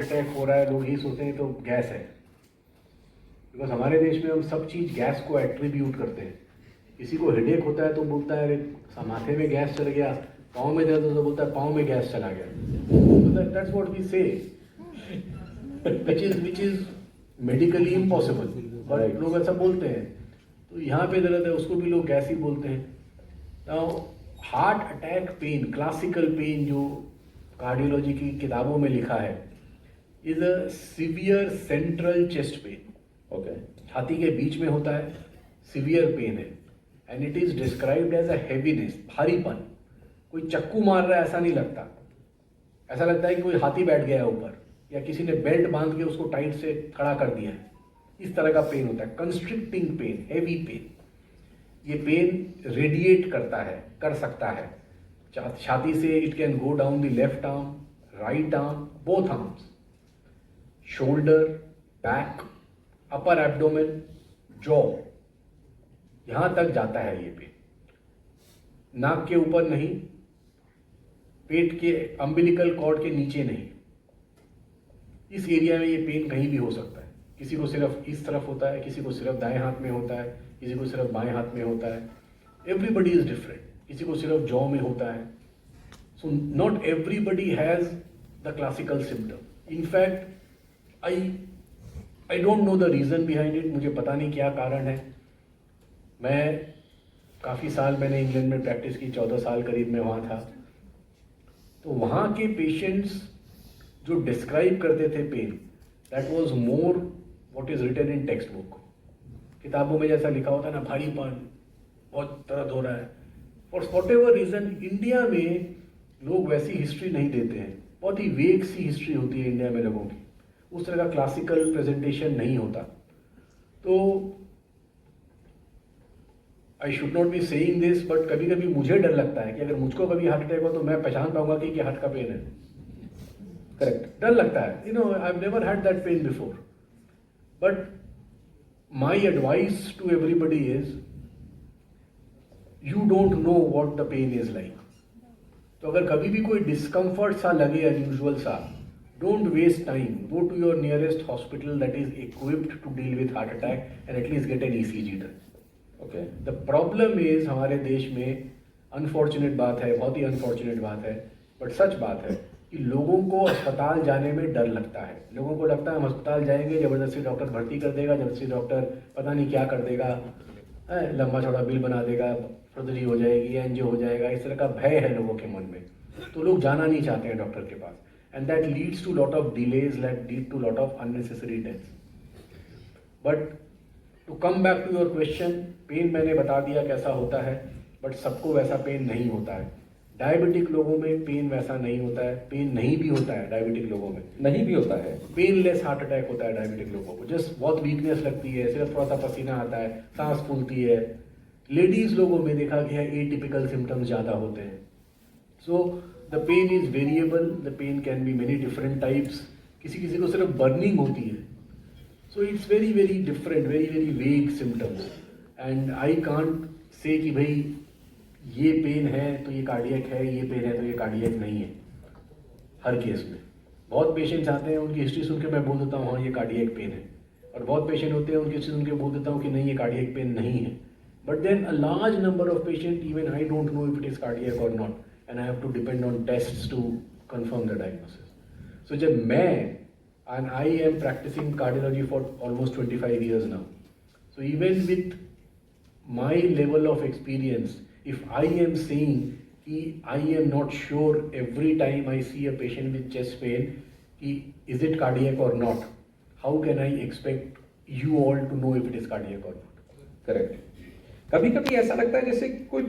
Attack हो रहा है लोग यही सोचते हैं तो गैस है, बिकॉज हमारे देश में हम सब चीज़ गैस को एट्रीब्यूट करते हैं। किसी को हेडेक होता है तो बोलता है अरे माथे में गैस चल गया, पाँव में दर्द तो बोलता है पाँव में गैस चला गया। तो दैट्स व्हाट वी से, which is medically impossible, but लोग ऐसा बोलते हैं। तो यहाँ पे दर्द है उसको भी लोग गैस ही बोलते हैं। Now heart attack pain, classical pain जो कार्डियोलॉजी की किताबों में लिखा है, is a severe central chest pain. Okay, छाती के बीच में होता है, सीवियर पेन है, and it is described as a heaviness, भारीपन। कोई चक्कू मार रहा है ऐसा नहीं लगता, ऐसा लगता है कि कोई हाथी बैठ गया है ऊपर, या किसी ने बेल्ट बांध के उसको टाइट से खड़ा कर दिया है, इस तरह का पेन होता है। Constricting pain, heavy pain. ये पेन रेडिएट करता है, कर सकता है छाती से। It can go down the left arm, right arm, both arms, shoulder, back, upper abdomen, jaw, यहां तक जाता है ये पेन। नाक के ऊपर नहीं, पेट के अम्बिलिकल कॉर्ड के नीचे नहीं, इस एरिया में ये पेन कहीं भी हो सकता है। किसी को सिर्फ इस तरफ होता है, किसी को सिर्फ दाएं हाथ में होता है, किसी को सिर्फ बाएं हाथ में होता है। Everybody is different. किसी को सिर्फ जॉ में होता है। So not everybody has the classical symptom. In fact I don't know the reason behind it, मुझे पता नहीं क्या कारण है। मैं काफ़ी साल मैंने इंग्लैंड में प्रैक्टिस की, 14 साल करीब मैं वहाँ था। तो वहाँ के पेशेंट्स जो डिस्क्राइब करते थे pain, that was more what is written in textbook. किताबों में जैसा लिखा होता है ना, भारीपन, बहुत दर्द हो रहा है। For whatever reason India में लोग वैसी हिस्ट्री नहीं देते हैं। बहुत ही वेग सी हिस्ट्री होती है इंडिया में लोगों की, उस तरह का क्लासिकल प्रेजेंटेशन नहीं होता। तो I should not be saying this, but कभी कभी मुझे डर लगता है कि अगर मुझको कभी हार्ट अटैक हो तो मैं पहचान पाऊंगा कि हार्ट का पेन है। करेक्ट, डर लगता है। You know, I have never had that pain before, but my advice to everybody is, you don't know what the pain is like. तो अगर कभी भी कोई डिस्कम्फर्ट सा लगे, अनयूजुअल सा, don't waste time, go to your nearest hospital that is equipped to deal with heart attack and at least get an ECG done. Okay, the problem is हमारे देश में, अनफॉर्चुनेट बात है, बहुत ही अनफॉर्चुनेट बात है, बट सच बात है कि लोगों को अस्पताल जाने में डर लगता है। लोगों को लगता है हम अस्पताल जाएंगे, जबरदस्ती डॉक्टर भर्ती कर देगा, जबरदस्ती डॉक्टर पता नहीं क्या कर देगा, लंबा चौड़ा बिल बना देगा, सर्जरी हो जाएगी, एंजियो हो जाएगा, इस तरह का भय है लोगों के मन में। तो लोग जाना नहीं चाहते हैं डॉक्टर के पास, and that leads to lot of delays, lead to lot of unnecessary deaths. But to come back to your question, pain मैंने बता दिया कैसा होता है, बट सबको वैसा पेन नहीं होता है। डायबिटिक लोगों में पेन वैसा नहीं होता है, पेन नहीं भी होता है डायबिटिक लोगों में, नहीं भी होता है। पेनलेस हार्ट अटैक होता है डायबिटिक लोगों को। जस्ट बहुत वीकनेस लगती है, सिर्फ थोड़ा सा पसीना आता है, सांस फूलती है। लेडीज लोगों में देखा गया है एटिपिकल सिम्टम्स ज़्यादा होते हैं। So the pain is variable, the pain can be many different types. किसी किसी को सिर्फ बर्निंग होती है। So it's very very different, very very vague symptoms, and I can't say कि भाई ये पेन है तो ये कार्डियक है, ये पेन है तो ये कार्डियक नहीं है। हर केस में बहुत पेशेंट्स आते हैं, उनकी हिस्ट्री सुन के मैं बोल देता हूँ हाँ ये कार्डियक पेन है, और बहुत पेशेंट होते हैं उनकी हिस्ट्री सुन के बोल देता हूँ कि नहीं ये कार्डियक पेन नहीं है। But then a large number of patient, even I don't know if it is cardiac और not, and I have to depend on tests to confirm the diagnosis. So जब मैं, and I am practicing cardiology for almost 25 years now. So even with my level of experience, if I am saying I am not sure every time I see a patient with chest pain, is it cardiac or not, how can I expect you all to know if it is cardiac or not? Correct. कभी कभी ऐसा लगता है जैसे कोई